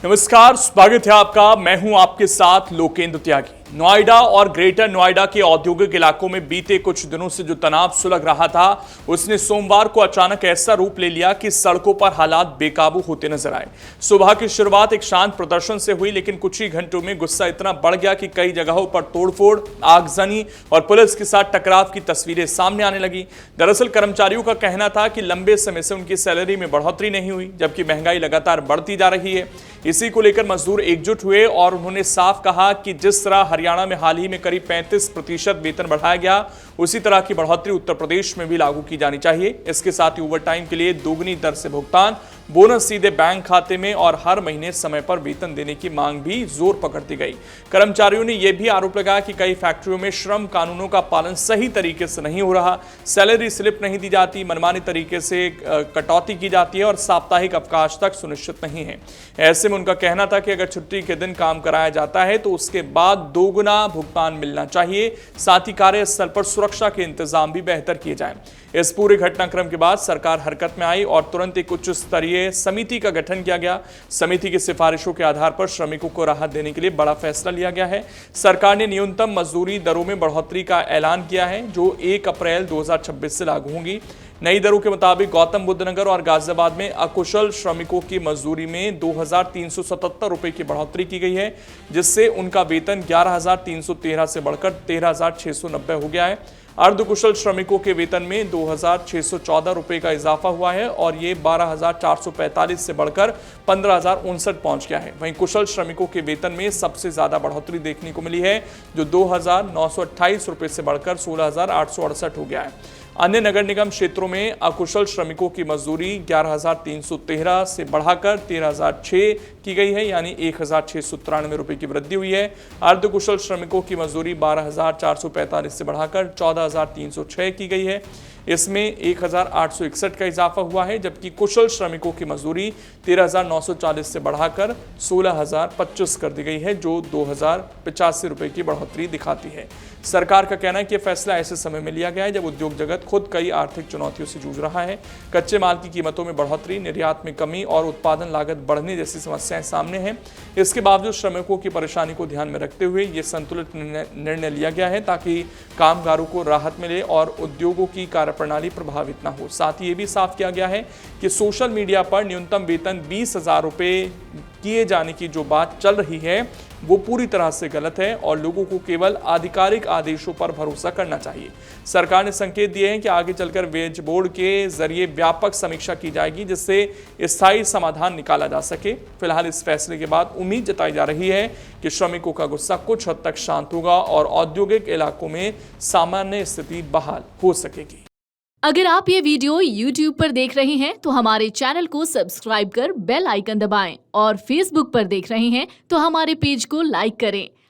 नमस्कार, स्वागत है आपका। मैं हूं आपके साथ लोकेंद्र त्यागी। नोएडा और ग्रेटर नोएडा के औद्योगिक इलाकों में बीते कुछ दिनों से जो तनाव सुलग रहा था, उसने सोमवार को अचानक ऐसा रूप ले लिया कि सड़कों पर हालात बेकाबू होते नजर आए। सुबह की शुरुआत एक शांत प्रदर्शन से हुई, लेकिन कुछ ही घंटों में गुस्सा इतना बढ़ गया कि कई जगहों पर तोड़फोड़, आगजनी और पुलिस के साथ टकराव की तस्वीरें सामने आने लगी। दरअसल कर्मचारियों का कहना था कि लंबे समय से उनकी सैलरी में बढ़ोतरी नहीं हुई, जबकि महंगाई लगातार बढ़ती जा रही है। इसी को लेकर मजदूर एकजुट हुए और उन्होंने साफ कहा कि जिस तरह हरियाणा में हाल ही में करीब 35% वेतन बढ़ाया गया, उसी तरह की बढ़ोतरी उत्तर प्रदेश में भी लागू की जानी चाहिए। इसके साथ ही ओवरटाइम के लिए दोगुनी दर से भुगतान, बोनस सीधे बैंक खाते में और हर महीने समय पर वेतन देने की मांग भी जोर पकड़ती गई। कर्मचारियों ने यह भी आरोप लगाया कि कई फैक्ट्रियों में श्रम कानूनों का पालन सही तरीके से नहीं हो रहा, सैलरी स्लिप नहीं दी जाती, मनमानी तरीके से कटौती की जाती है और साप्ताहिक अवकाश तक सुनिश्चित नहीं है। ऐसे में उनका कहना था कि अगर छुट्टी के दिन काम कराया जाता है तो उसके बाद दोगुना भुगतान मिलना चाहिए। साथ ही कार्यस्थल पर सुरक्षा के इंतजाम भी बेहतर किए जाएं। इस पूरे घटनाक्रम के बाद सरकार हरकत में आई और तुरंत एक उच्च स्तरीय समिति का गठन किया गया। समिति की सिफारिशों के आधार पर श्रमिकों को राहत देने के लिए बड़ा फैसला लिया गया है। सरकार ने न्यूनतम मजदूरी दरों में बढ़ोतरी का ऐलान किया है, जो 1 अप्रैल 2026 से लागू होंगी। नई दरों के मुताबिक गौतम बुद्ध नगर और गाजियाबाद में अकुशल श्रमिकों की मजदूरी में 2377 रुपए की बढ़ोतरी की गई है, जिससे उनका वेतन 11,313 से बढ़कर 13,690 हो गया है। अर्धकुशल श्रमिकों के वेतन में 2,614 रुपए का इजाफा हुआ है और ये 12,445 से बढ़कर 15,059 पहुंच गया है। वहीं कुशल श्रमिकों के वेतन में सबसे ज्यादा बढ़ोतरी देखने को मिली है, जो 2,928 रुपए से बढ़कर 16,868 हो गया है। अन्य नगर निगम क्षेत्रों में अकुशल श्रमिकों की मजदूरी 11,313 से बढ़ाकर 13,006 की गई है, यानी 1,693 रुपए की वृद्धि हुई है। अर्धकुशल श्रमिकों की मजदूरी 12,445 से बढ़ाकर 14,306 की गई है। इसमें 1,861 का इजाफा हुआ है, जबकि कुशल श्रमिकों की मजदूरी 13,940 से बढ़ाकर 16,025 कर दी गई है, जो 2,085 रुपए की बढ़ोतरी दिखाती है। सरकार का कहना है कि फैसला ऐसे समय में लिया गया है जब उद्योग जगत खुद कई आर्थिक चुनौतियों से जूझ रहा है। कच्चे माल की कीमतों में बढ़ोतरी, निर्यात में कमी और उत्पादन लागत बढ़ने जैसी समस्याएं सामने हैं। इसके बावजूद श्रमिकों की परेशानी को ध्यान में रखते हुए ये संतुलित निर्णय लिया गया है, ताकि कामगारों को राहत मिले और उद्योगों की कार्यप्रणाली प्रभावित न हो। साथ ही ये भी साफ किया गया है कि सोशल मीडिया पर न्यूनतम वेतन 20,000 रुपए किए जाने की जो बात चल रही है, वो पूरी तरह से गलत है और लोगों को केवल आधिकारिक आदेशों पर भरोसा करना चाहिए। सरकार ने संकेत दिए हैं कि आगे चलकर वेज बोर्ड के जरिए व्यापक समीक्षा की जाएगी, जिससे स्थायी समाधान निकाला जा सके। फिलहाल इस फैसले के बाद उम्मीद जताई जा रही है कि श्रमिकों का गुस्सा कुछ हद तक शांत होगा और औद्योगिक इलाकों में सामान्य स्थिति बहाल हो सकेगी। अगर आप ये वीडियो YouTube पर देख रहे हैं तो हमारे चैनल को सब्सक्राइब कर बेल आइकन दबाएं और Facebook पर देख रहे हैं तो हमारे पेज को लाइक करें।